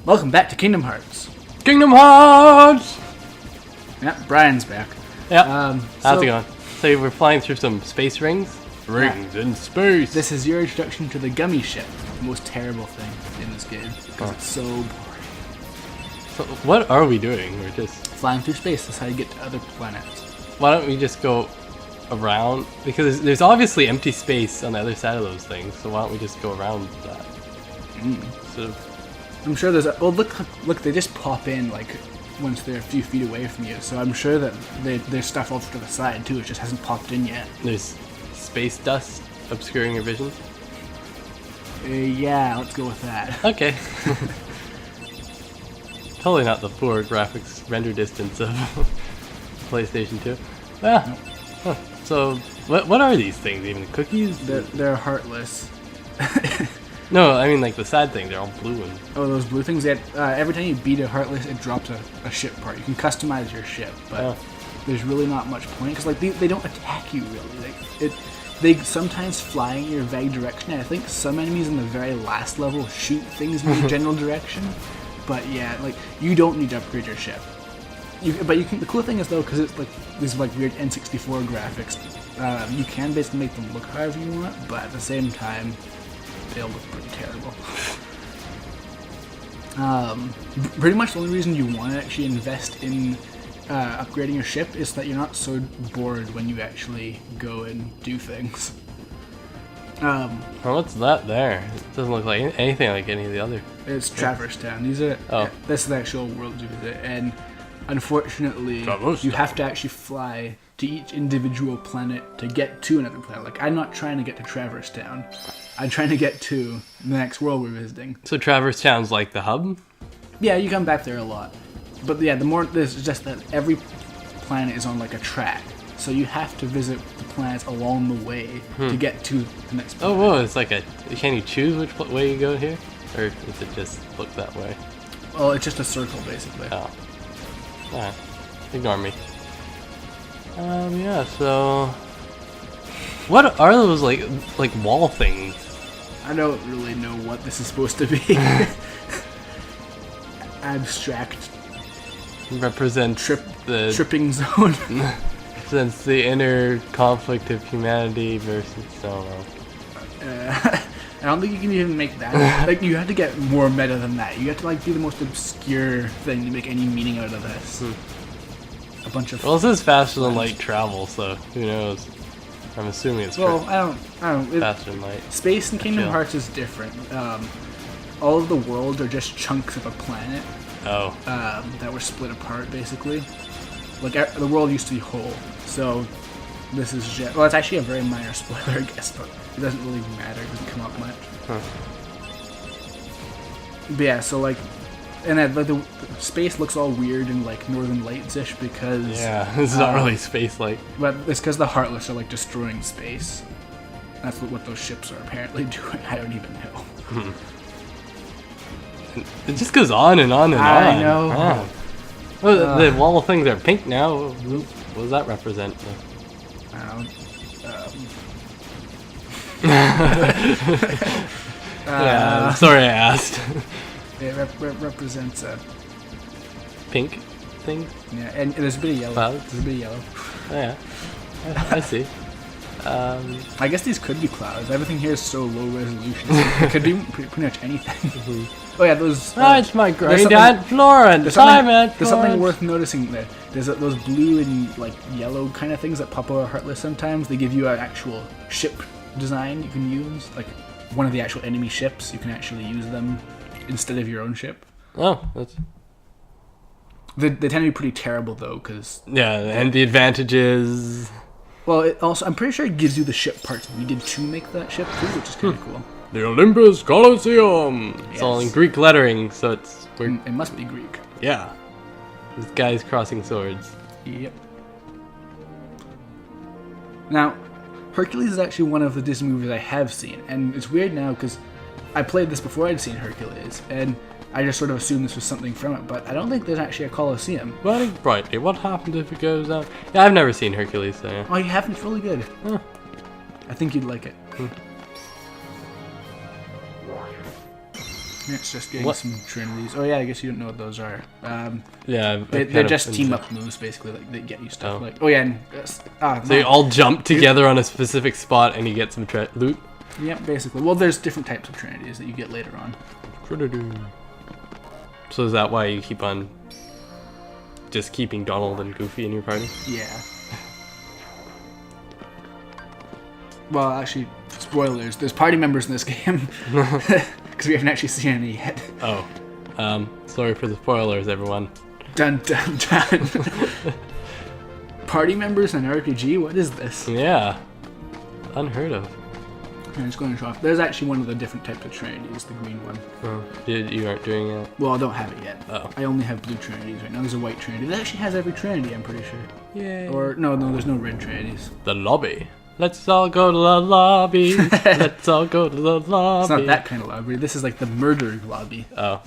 Welcome back to Kingdom Hearts. Kingdom Hearts! Yeah, Brian's back. Yeah. How's it going? So we're flying through some space rings? Rings in space! This is your introduction to the gummy ship. The most terrible thing in this game. Because it's so boring. So what are we doing? We're just... Flying through space, that's how you get to other planets. Why don't we just go around? Because there's obviously empty space on the other side of those things, so why don't we just go around that? Sort of... I'm sure there's a... Well, look, they just pop in, like, once they're a few feet away from you, so I'm sure that there's stuff off to the side, too. It just hasn't popped in yet. There's space dust obscuring your vision? Yeah, let's go with that. Okay. Totally not the poor graphics render distance of PlayStation 2. Yeah. Huh. So, what are these things even? Cookies? They're heartless. No, I mean like the sad thing. They're all blue and... Oh, those blue things. Every time you beat a heartless, it drops a ship part. You can customize your ship, but there's really not much point because like they don't attack you really. Like they sometimes fly in your vague direction. And I think some enemies in the very last level shoot things in your general direction. But yeah, like you don't need to upgrade your ship. But you can. The cool thing is though, because it's like these like weird N64 graphics, you can basically make them look however you want. But at the same time, they'll look pretty terrible. Pretty much the only reason you want to actually invest in upgrading your ship is that you're not so bored when you actually go and do things. Well, what's that there? It doesn't look like anything like any of the other. It's Traverse Town. These are this is the actual world you visit, and unfortunately, you have to actually fly to each individual planet to get to another planet. Like I'm not trying to get to Traverse Town. I'm trying to get to the next world we're visiting. So Traverse Town's like the hub? Yeah, you come back there a lot. But yeah, there's just that every planet is on like a track. So you have to visit the planets along the way to get to the next planet. Oh, whoa, it's like can you choose which way you go here? Or does it just look that way? Well, it's just a circle, basically. Oh. Alright. Ignore me. Yeah, so... What are those, like wall things? I don't really know what this is supposed to be. Abstract. Represents the... Tripping zone. Represents the inner conflict of humanity versus... I don't think you can even make that. Like, you have to get more meta than that. You have to, like, do the most obscure thing to make any meaning out of this. A bunch of... Well, this is faster than light travel, so who knows? I'm assuming it's I don't know. Faster than light. Space in Kingdom Hearts is different. All of the worlds are just chunks of a planet. Oh. That were split apart, basically. Like, the world used to be whole. So, this is just... Well, it's actually a very minor spoiler, I guess, but it doesn't really matter. It doesn't come up much. Huh. But yeah, so, like... And then, like, the space looks all weird and, like, Northern Lights-ish because... Yeah, this is not really space-like. But it's because the Heartless are, like, destroying space. That's what those ships are apparently doing. I don't even know. It just goes on and on and on. I know. Wow. Well, the wall things are pink now. What does that represent? Yeah, sorry I asked. It represents a pink thing. Yeah, and there's a bit of yellow. Clouds. There's a bit of yellow. Oh, yeah, I see. I guess these could be clouds. Everything here is so low resolution. It could be pretty much anything. Oh yeah, those. It's my great Aunt Florence. There's something worth noticing there. There's those blue and like yellow kind of things that pop out of Heartless sometimes. They give you an actual ship design you can use, like one of the actual enemy ships. You can actually use them instead of your own ship. Oh, that's... They tend to be pretty terrible though, because... Yeah, and the advantages... Well, it also, I'm pretty sure it gives you the ship parts needed to make that ship too, which is kind of cool. The Olympus Coliseum! It's Yes. all in Greek lettering, so it's... It must be Greek. Yeah. This guy's crossing swords. Yep. Now, Hercules is actually one of the Disney movies I have seen, and it's weird now because I played this before I'd seen Hercules, and I just sort of assumed this was something from it, but I don't think there's actually a Colosseum. Brightly, what happens if it goes out? Yeah, I've never seen Hercules, so yeah. Oh, you haven't? It's really good. Huh. I think you'd like it. It's just getting some trinities. Oh yeah, I guess you don't know what those are. Yeah, they're just team up moves basically. Like they get you stuff. Oh. Like and so you all jump together on a specific spot and you get some loot. Yeah, basically. Well, there's different types of trinities that you get later on. So is that why you keep on just keeping Donald and Goofy in your party? Yeah. Well, actually, spoilers. There's party members in this game because we haven't actually seen any yet. Oh, sorry for the spoilers, everyone. Dun dun dun. Party members in an RPG? What is this? Yeah, unheard of. I'm just going to show off. There's actually one of the different types of trinities, the green one. Oh, you aren't doing it? Well, I don't have it yet. Oh. I only have blue trinities right now. There's a white trinity. That actually has every trinity, I'm pretty sure. Yay. Or, no, there's no red trinities. The lobby. Let's all go to the lobby. Let's all go to the lobby. It's not that kind of lobby. This is like the murder lobby. Oh.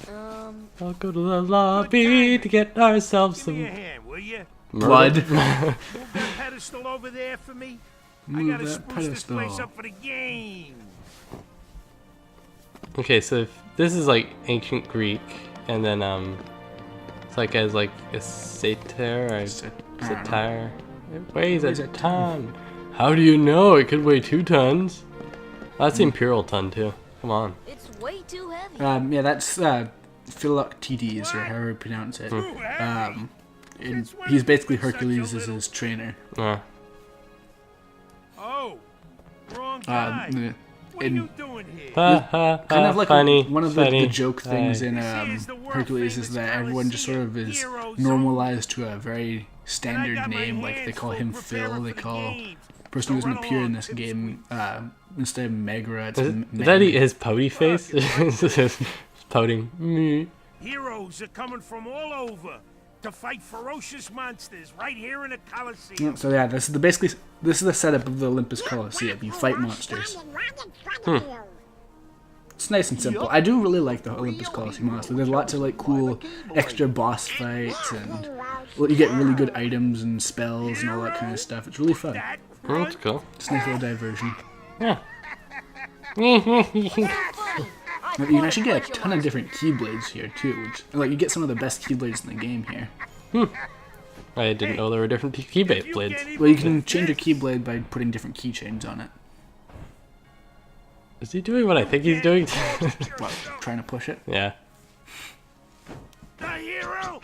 I'll go to the lobby to get ourselves some blood. Move that pedestal over there for me. I gotta spruce this place up for the game. Okay, so if this is like ancient Greek, and then it's like as like a satyr or satire. It weighs a ton. How do you know? It could weigh 2 tons. That's the imperial ton too. Come on. It's way too heavy. Yeah, that's Philoctetes, or however you pronounce it. And he's basically Hercules as his trainer. Oh, wrong guy. What are you doing here? Kind of like funny, one of the joke things in Hercules is that everyone just sort of is normalized to a very standard name. Like they call him Phil. They call the person who doesn't appear in this game instead of Megra, it's is Meg. that his pouty face? His pouting. Me. Heroes are coming from all over to fight ferocious monsters right here in the Coliseum. Yeah, so yeah, this is the setup of the Olympus Coliseum. You fight monsters. It's nice and simple. I do really like the Olympus Coliseum, honestly. There's lots of like cool extra boss fights, and you get really good items and spells and all that kind of stuff. It's really fun. Oh, that's cool. It's a nice little diversion. Yeah. You can actually get a ton of different keyblades here too. Which, like, you get some of the best keyblades in the game here. I didn't know there were different keyblades. Well, you can change your keyblade by putting different keychains on it. Is he doing what I think he's doing? What, trying to push it? Yeah. The hero.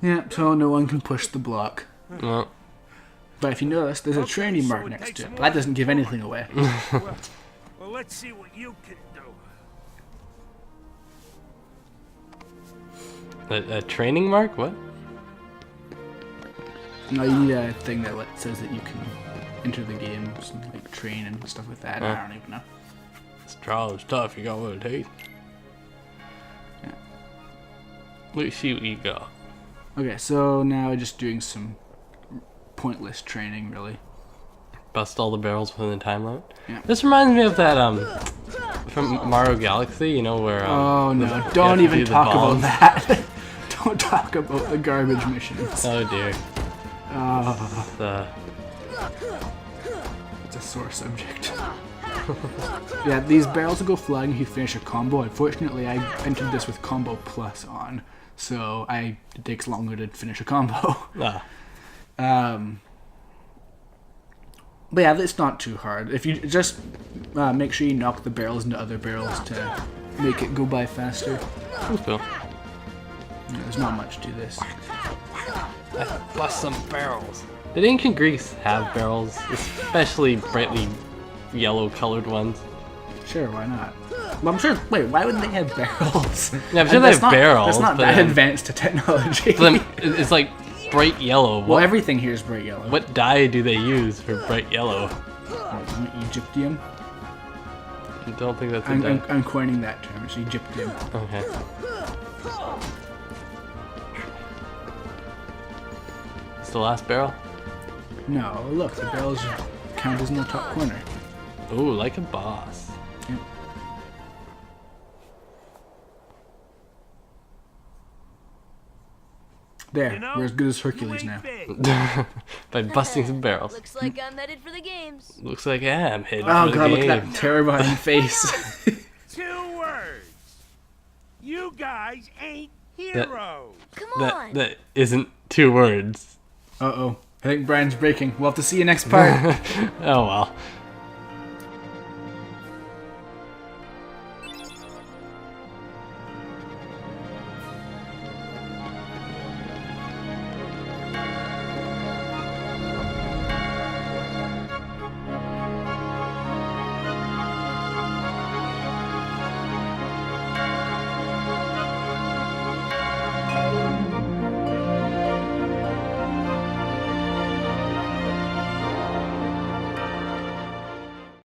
Yeah, so no one can push the block. No. But if you notice, there's a trinity mark next to it. But that doesn't give anything away. Well, let's see what you can do. A training mark? What? No, you need a thing that says that you can enter the games and like train and stuff like that. I don't even know. This trial is tough. You got what it takes. Yeah. Let's see what you got. Okay, so now just doing some pointless training, really. Bust all the barrels within the time limit. Yeah. This reminds me of that from Mario Galaxy, you know, where oh no! Don't even talk about that. Don't talk about the garbage missions. Oh dear. It's a sore subject. Yeah, these barrels will go flying if you finish a combo. Unfortunately, I entered this with Combo Plus on, so it takes longer to finish a combo. But yeah, it's not too hard. If you just make sure you knock the barrels into other barrels to make it go by faster. That's cool. Yeah, there's not much to this. Bust some barrels. Did ancient Greeks have barrels, especially brightly yellow-colored ones? Sure, why not? Well, I'm sure. Wait, why would they have barrels? Yeah, I'm sure they have barrels. That's not that advanced to technology. It's like bright yellow. Well, everything here is bright yellow. What dye do they use for bright yellow? Egyptium. I don't think that's a dye. I'm coining that term. It's Egyptium. Okay. It's the last barrel? No, look, the barrels count as in the top corner. Ooh, like a boss. Yep. There, You know, we're as good as you Hercules ain't now. big. By busting some barrels. Looks like I'm headed for the games. Looks like I am headed Oh for the god, look game. at that terrifying face. 2 words. You guys ain't heroes. Come on. That isn't 2 words. Uh-oh. I think Brian's breaking. We'll have to see you next part. Oh well.